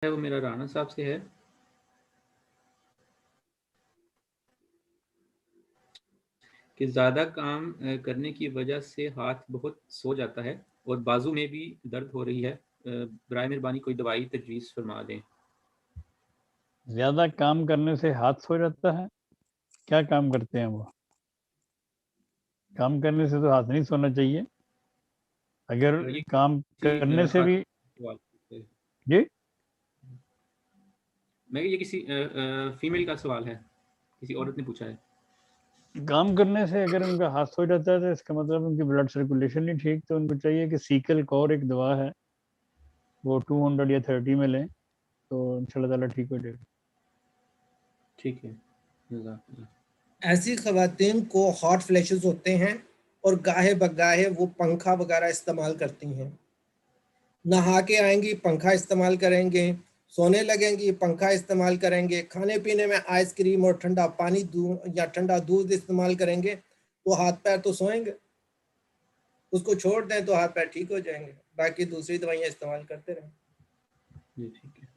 ہے وہ میرا رانا صاحب سے ہے کہ زیادہ کام کرنے کی وجہ سے ہاتھ بہت سو جاتا ہے اور بازو میں بھی درد ہو رہی ہے، برائے مہربانی کوئی دوائی تجویز فرما دیں۔ زیادہ کام کرنے سے ہاتھ سو جاتا ہے؟ کیا کام کرتے ہیں وہ؟ کام کرنے سے تو ہاتھ نہیں سونا چاہیے، اگر یہ کام کرنے سے بھی جی میں یہ کسی فیمیل کا سوال ہے، کسی عورت نے پوچھا ہے۔ کام کرنے سے اگر ان کا ہاتھ سو جاتا ہے تو اس کا مطلب ان کی بلڈ سرکولیشن نہیں ٹھیک، تو ان کو چاہیے کہ سیکل کور ایک دوا ہے وہ 200 یا 30 میں لیں تو انشاءاللہ تعالیٰ ٹھیک ہو جائے گا۔ ٹھیک ہے، جزاک اللہ۔ ایسی خواتین کو ہاٹ فلیشز ہوتے ہیں اور گاہے بگاہے وہ پنکھا وغیرہ استعمال کرتی ہیں، نہا کے آئیں گی پنکھا استعمال کریں گے، سونے لگیں گی پنکھا استعمال کریں گے، کھانے پینے میں آئس کریم اور ٹھنڈا پانی یا ٹھنڈا دودھ استعمال کریں گے تو ہاتھ پیر تو سوئیں گے، اس کو چھوڑ دیں تو ہاتھ پیر ٹھیک ہو جائیں گے، باقی دوسری دوائیاں استعمال کرتے رہیں۔ جی ٹھیک ہے۔